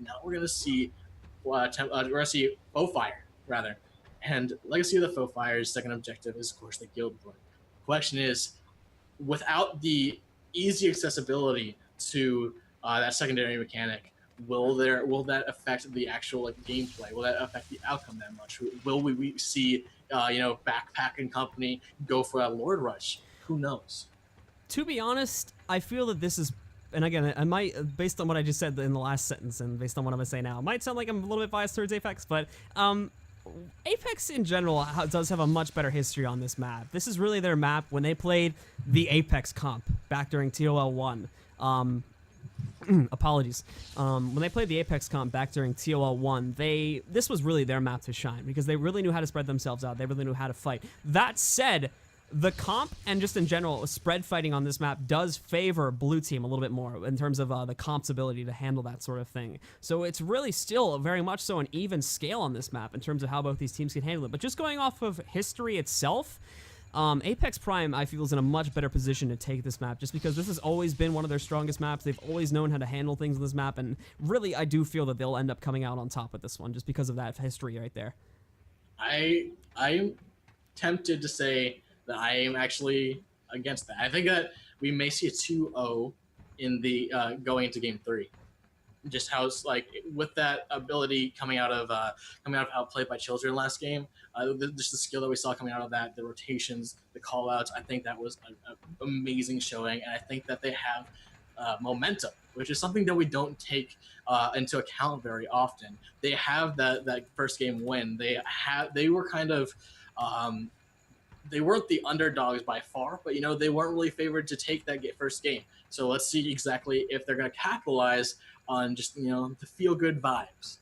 Now we're gonna see Foe Fire rather, and Legacy of the Foe Fire's second objective is of course the Guild Book. Question is, without the easy accessibility to that secondary mechanic, will that affect the actual gameplay? Will that affect the outcome that much? Will we see Backpack and company go for a Lord Rush? Who knows? To be honest, I feel that this is, and again, I might, based on what I just said in the last sentence and based on what I'm going to say now, it might sound like I'm a little bit biased towards Apex, but Apex in general does have a much better history on this map. This is really their map when they played the Apex comp back during TOL 1. Apologies. When they played the Apex comp back during TOL 1, this was really their map to shine because they really knew how to spread themselves out. They really knew how to fight. That said, the comp and just in general, spread fighting on this map does favor blue team a little bit more in terms of the comp's ability to handle that sort of thing. So it's really still very much so an even scale on this map in terms of how both these teams can handle it. But just going off of history itself, Apex Prime, I feel, is in a much better position to take this map just because this has always been one of their strongest maps. They've always known how to handle things on this map, and really, I do feel that they'll end up coming out on top with this one just because of that history right there. I'm tempted to say that I am actually against that. I think that we may see a 2-0 in the going into Game 3. Just how it's like with that ability coming out of Outplayed by Children last game, just the skill that we saw coming out of that, the rotations, the call-outs, I think that was an amazing showing, and I think that they have momentum, which is something that we don't take into account very often. They have that first game win. They were kind of they weren't the underdogs by far, but they weren't really favored to take that first game. So let's see exactly if they're going to capitalize on just the feel-good vibes.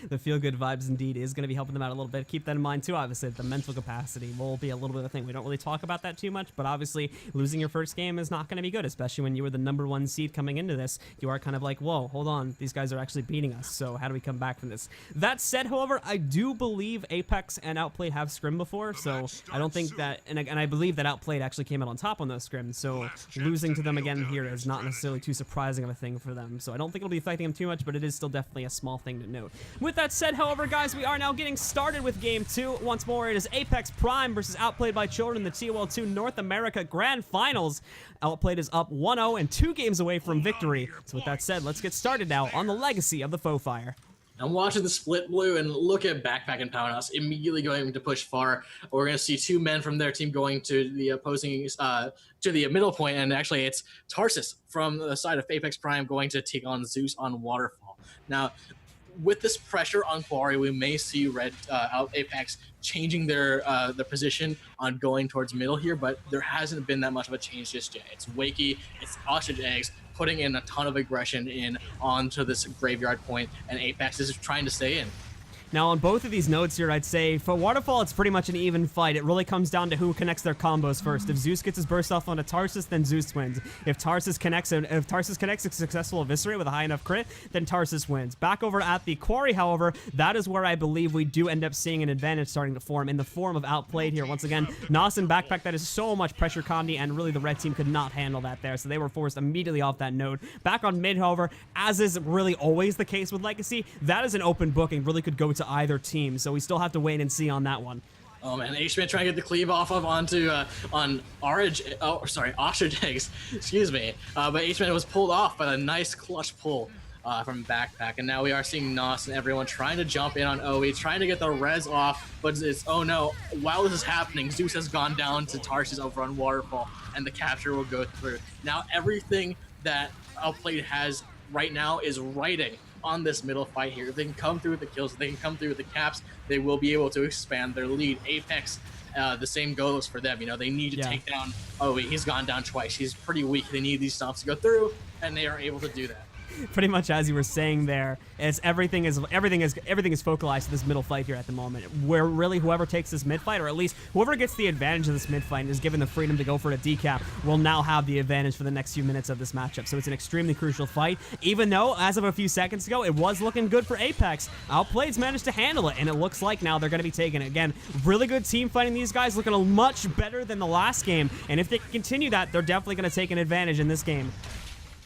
The feel-good vibes indeed is going to be helping them out a little bit. Keep that in mind too. Obviously, the mental capacity will be a little bit of a thing. We don't really talk about that too much, but obviously losing your first game is not going to be good, especially when you were the #1 seed coming into this. You are kind of like, whoa, hold on, these guys are actually beating us, so how do we come back from this? That said, however, I do believe Apex and Outplayed have scrimmed before, so I don't think that, and I believe that Outplayed actually came out on top on those scrims, so losing to them again here is not necessarily too surprising of a thing for them. So I don't think it'll be affecting them too much, but it is still definitely a small thing to note. With that said, however, guys, we are now getting started with Game 2. Once more, it is Apex Prime versus Outplayed by Children in the TOL 2 North America Grand Finals. Outplayed is up 1-0 and 2 games away from victory. So with that said, let's get started now on the Legacy of the Foe Fire. I'm watching the split blue and look at Backpack and Powerhouse immediately going to push far. We're going to see 2 men from their team going to the opposing to the middle point, and actually it's Tarsus from the side of Apex Prime going to take on Zeus on Waterfall. Now, with this pressure on Quarry, we may see Apex changing their position on going towards middle here, but there hasn't been that much of a change just yet. It's Wakey, it's Ostrich Eggs, putting in a ton of aggression onto this graveyard point, and Apex is trying to stay in. Now, on both of these notes here, I'd say for Waterfall, it's pretty much an even fight. It really comes down to who connects their combos first. If Zeus gets his burst off onto Tarsus, then Zeus wins. If Tarsus connects a successful Eviscerate with a high enough crit, then Tarsus wins. Back over at the Quarry, however, that is where I believe we do end up seeing an advantage starting to form in the form of Outplayed here. Once again, Nos and Backpack, that is so much pressure Condi, and really the red team could not handle that there, so they were forced immediately off that node. Back on mid, however, as is really always the case with Legacy, that is an open book and really could go to either team, so we still have to wait and see on that one. Oh man, H-Man trying to get the cleave off of onto Ostrich Eggs, excuse me. But H-Man was pulled off by a nice clutch pull from Backpack, and now we are seeing Nos and everyone trying to jump in on OE, trying to get the res off, but it's, oh no, while this is happening, Zeus has gone down to Tarsus over on Waterfall, and the capture will go through. Now everything that Outplayed has right now is writing on this middle fight here. If they can come through with the kills, if they can come through with the caps, they will be able to expand their lead. Apex, the same goes for them. They need to take down OE. He's gone down twice. He's pretty weak. They need these stomps to go through, and they are able to do that. Pretty much as you were saying there, is everything is focalized to this middle fight here at the moment, where really whoever takes this mid fight, or at least whoever gets the advantage of this mid fight and is given the freedom to go for a decap, will now have the advantage for the next few minutes of this matchup. So it's an extremely crucial fight, even though as of a few seconds ago it was looking good for Apex. Outplayed's managed to handle it, and it looks like now they're going to be taking it. Again, really good team fighting. These guys looking much better than the last game, and if they can continue that, they're definitely going to take an advantage in this game.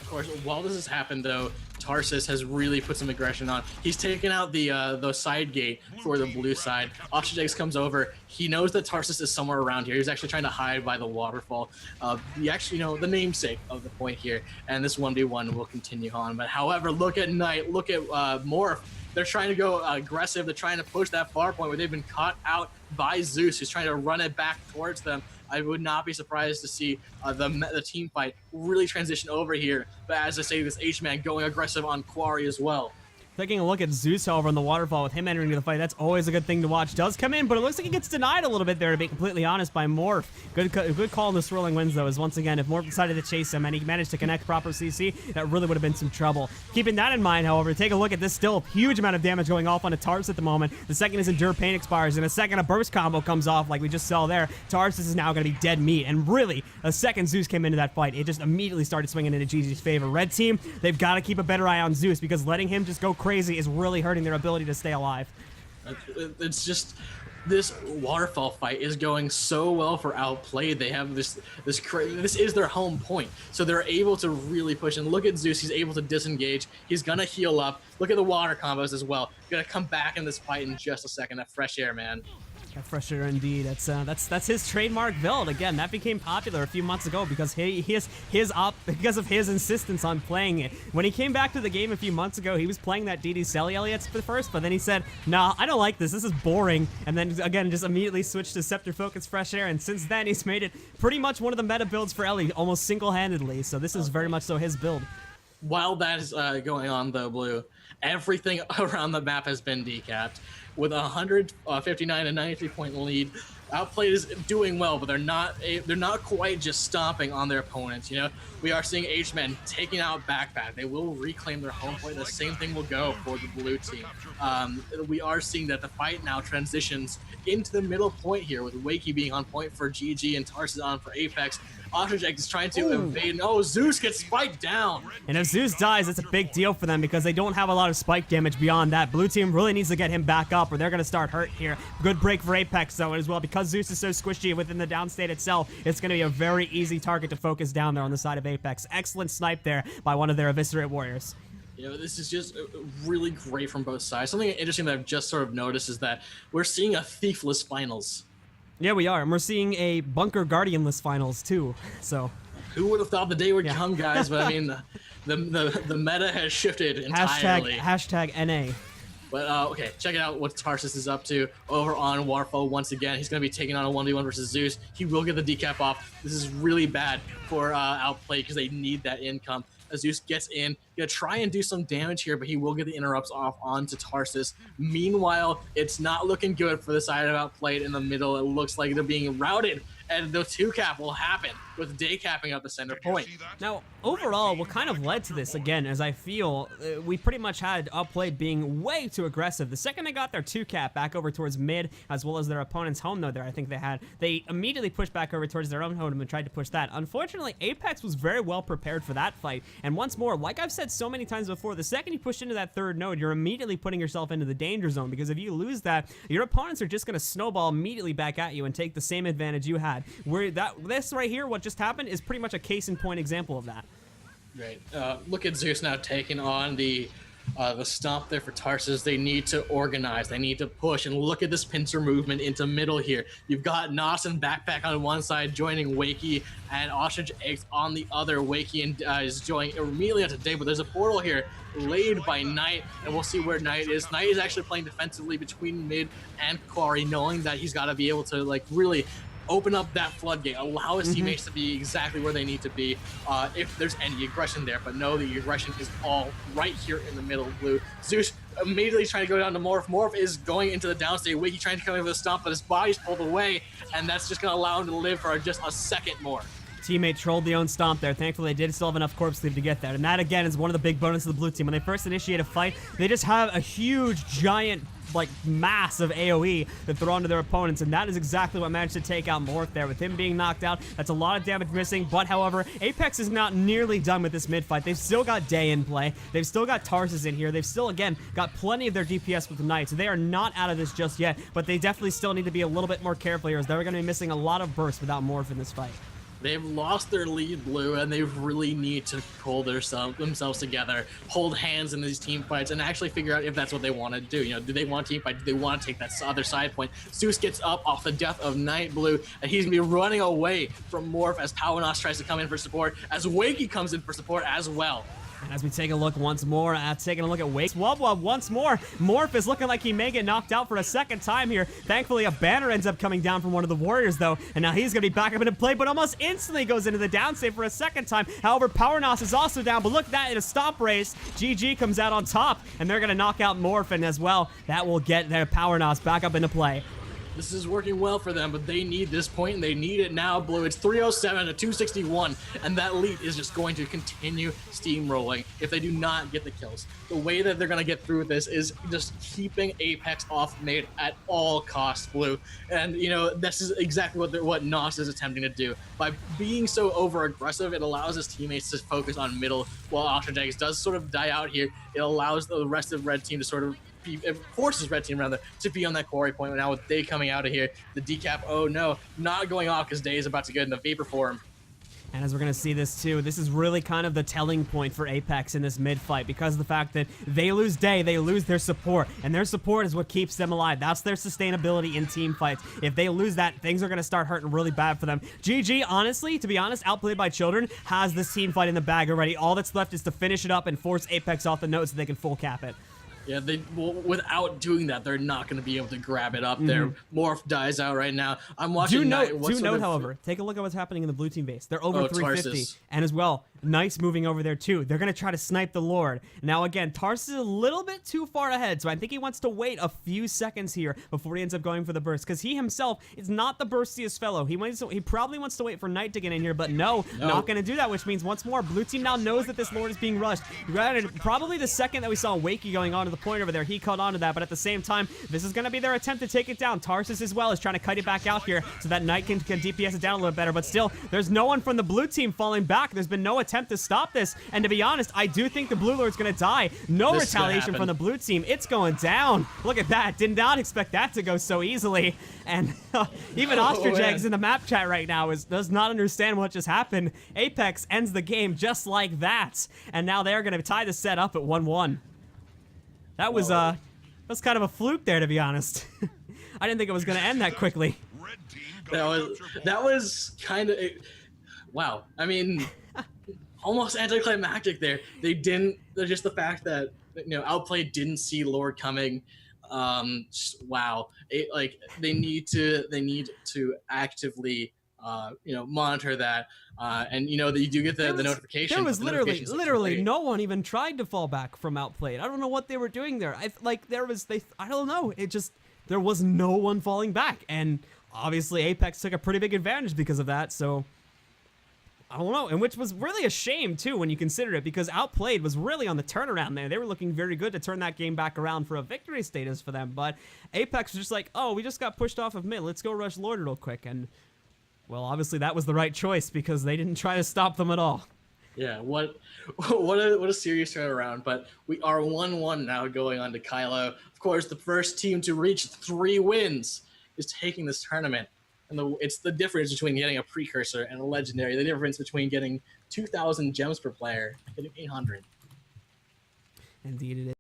Of course, while this has happened, though, Tarsus has really put some aggression on. He's taken out the side gate for the blue side. Ostrich comes over. He knows that Tarsus is somewhere around here. He's actually trying to hide by the waterfall. The namesake of the point here. And this 1v1 will continue on. But however, look at Knight. Look at Morph. They're trying to go aggressive. They're trying to push that far point where they've been caught out by Zeus, who's trying to run it back towards them. I would not be surprised to see the team fight really transition over here. But as I say, this H-Man going aggressive on Quarry as well. Taking a look at Zeus, however, on the waterfall with him entering the fight, that's always a good thing to watch. Does come in, but it looks like he gets denied a little bit there, to be completely honest, by Morph. Good call in the swirling winds, though, as once again, if Morph decided to chase him and he managed to connect proper CC, that really would have been some trouble. Keeping that in mind, however, take a look at this. Still a huge amount of damage going off on a Tarsus at the moment. The second his Endure Pain expires, and a second a burst combo comes off like we just saw there. Tarsus is now going to be dead meat, and really, a second Zeus came into that fight, it just immediately started swinging into GG's favor. Red team, they've got to keep a better eye on Zeus, because letting him just go crazy is really hurting their ability to stay alive. It's just, this waterfall fight is going so well for Outplayed. They have this is their home point, so they're able to really push. And look at Zeus, he's able to disengage. He's gonna heal up. Look at the water combos as well. Gonna come back in this fight in just a second. That fresh air, man. That fresh air indeed. That's his trademark build. Again, that became popular a few months ago because because of his insistence on playing it. When he came back to the game a few months ago, he was playing that DD Selly Elliott for the first, but then he said, "Nah, I don't like this. This is boring." And then again, just immediately switched to Scepter Focus Fresh Air, and since then he's made it pretty much one of the meta builds for Ellie, almost single-handedly. So this is very much so his build. While that is going on, though, Blue, everything around the map has been decapped. With 159 and 93 point lead, Outplayed is doing well, but they're not quite just stomping on their opponents. You know, we are seeing H-Men taking out Backpack. They will reclaim their home point. The same thing will go for the blue team. We are seeing that the fight now transitions into the middle point here, with Wakey being on point for GG and Tarsus on for Apex. Ostrich is trying to evade. Oh, Zeus gets spiked down. And if Zeus dies, it's a big deal for them because they don't have a lot of spike damage beyond that. Blue team really needs to get him back up or they're going to start hurt here. Good break for Apex, though, as well. Because Zeus is so squishy within the downstate itself, it's going to be a very easy target to focus down there on the side of Apex. Excellent snipe there by one of their Eviscerate warriors. You know, this is just really great from both sides. Something interesting that I've just sort of noticed is that we're seeing a thiefless finals. Yeah, we are, and we're seeing a Bunker Guardianless finals too. So, who would have thought the day would come, guys? But I mean, the meta has shifted entirely. Hashtag NA. But okay, check it out what Tarsus is up to over on Waterfall once again. He's going to be taking on a 1v1 versus Zeus. He will get the decap off. This is really bad for Outplay because they need that income. Zeus gets in, gonna try and do some damage here, but he will get the interrupts off onto Tarsus. Meanwhile, it's not looking good for the side of Outplayed in the middle. It looks like they're being routed, and the 2-cap will happen with day capping up the center point. Now, overall, what kind of led to this, again, as I feel, we pretty much had Outplayed being way too aggressive. The second they got their 2-cap back over towards mid, as well as their opponent's home node there, I think they immediately pushed back over towards their own home and tried to push that. Unfortunately, Apex was very well prepared for that fight, and once more, like I've said so many times before, the second you push into that third node, you're immediately putting yourself into the danger zone, because if you lose that, your opponents are just going to snowball immediately back at you and take the same advantage you had. This right here, what just happened, is pretty much a case in point example of that. Right. Look at Zeus now taking on the stomp there for Tarsus. They need to organize. They need to push. And look at this pincer movement into middle here. You've got Nos and Backpack on one side joining Wakey, and Ostrich Eggs on the other. Wakey and is joining immediately onto Day, but there's a portal here laid by Knight, and we'll see where Knight is. Knight is actually playing defensively between mid and Quarry, knowing that he's got to be able to like really open up that floodgate, allow his teammates to be exactly where they need to be if there's any aggression there. But no, the aggression is all right here in the middle of blue. Zeus immediately trying to go down to Morph. Morph is going into the downstate. Wakey trying to come in with a stomp, but his body's pulled away, and that's just going to allow him to live for just a second more. Teammate trolled the own stomp there. Thankfully, they did still have enough corpse leave to get that. And that, again, is one of the big bonuses of the blue team. When they first initiate a fight, they just have a huge, giant, like, mass of AoE that throw onto their opponents. And that is exactly what managed to take out Morph there. With him being knocked out, that's a lot of damage missing. But, however, Apex is not nearly done with this mid-fight. They've still got Day in play. They've still got Tarsus in here. They've still, again, got plenty of their DPS with the Knight. So they are not out of this just yet. But they definitely still need to be a little bit more careful here, as they're going to be missing a lot of bursts without Morph in this fight. They've lost their lead, Blue, and they really need to pull themselves together, hold hands in these team fights, and actually figure out if that's what they want to do. You know, do they want to team fight? Do they want to take that other side point? Zeus gets up off the death of Night Blue, and he's going to be running away from Morph as Powernos tries to come in for support, as Wakey comes in for support as well. And as we take a look once more at taking a look at Wake Wub once more, Morph is looking like he may get knocked out for a second time here. Thankfully, a banner ends up coming down from one of the Warriors, though, and now he's going to be back up into play, but almost instantly goes into the down save for a second time. However, Powernos is also down, but look at that, in a stop race, GG comes out on top, and they're going to knock out Morphin as well. That will get their Powernos back up into play. This is working well for them, but they need this point, and they need it now, Blue. It's 307 to 261, and that lead is just going to continue steamrolling if they do not get the kills. The way that they're going to get through this is just keeping Apex off mid at all costs, Blue. And, you know, this is exactly what Nos is attempting to do. By being so over-aggressive, it allows his teammates to focus on middle, while Ostrajax does sort of die out here. It allows the rest of Red Team to sort of it forces Red Team rather to be on that quarry point. Now with Day coming out of here, the decap, oh no, not going off because Day is about to get in the vapor form. And as we're going to see this too, this is really kind of the telling point for Apex in this mid fight, because of the fact that they lose Day, they lose their support, and their support is what keeps them alive. That's their sustainability in team fights. If they lose that, things are going to start hurting really bad for them. GG, honestly, to be honest, Outplayed by Children has this team fight in the bag already. All that's left is to finish it up and force Apex off the note so they can full cap it. Yeah, without doing that, they're not going to be able to grab it up there. Morph dies out right now. I'm watching Knight. Do note, however, take a look at what's happening in the blue team base. They're over 350. Tarsus. And as well, Knight's moving over there too. They're going to try to snipe the Lord. Now again, Tarsus is a little bit too far ahead, so I think he wants to wait a few seconds here before he ends up going for the burst, because he himself is not the burstiest fellow. He probably wants to wait for Knight to get in here, but no, not going to do that, which means once more, blue team now knows that this Lord is being rushed. Granted, probably the second that we saw Wakey going on to the point over there, he caught on to that, but at the same time, this is going to be their attempt to take it down. Tarsus as well is trying to cut it back out here so that Knight can DPS it down a little better, but still, there's no one from the blue team falling back. There's been no attempt to stop this, and to be honest, I do think the blue Lord's going to die. No retaliation from the blue team. It's going down. Look at that. Did not expect that to go so easily, and even Ostrajags in the map chat right now does not understand what just happened. Apex ends the game just like that, and now they're going to tie the set up at 1-1. That was kind of a fluke there, to be honest. I didn't think it was going to end that quickly. That was kind of, wow. I mean, almost anticlimactic there. Just the fact that, you know, Outplayed didn't see Lord coming. Wow. They need to actively you know, monitor that, and you know that you do get the notification. There was literally no one even tried to fall back from Outplayed. I don't know what they were doing there. I don't know. There was no one falling back, and obviously Apex took a pretty big advantage because of that. So I don't know, and which was really a shame too when you consider it, because Outplayed was really on the turnaround there. They were looking very good to turn that game back around for a victory status for them, but Apex was just like, oh, we just got pushed off of mid. Let's go rush Lord real quick, and well, obviously that was the right choice because they didn't try to stop them at all. Yeah, what a serious turnaround. But we are 1-1 now going on to Kylo. Of course, the first team to reach 3 wins is taking this tournament. And it's the difference between getting a precursor and a legendary. The difference between getting 2,000 gems per player and getting 800. Indeed it is.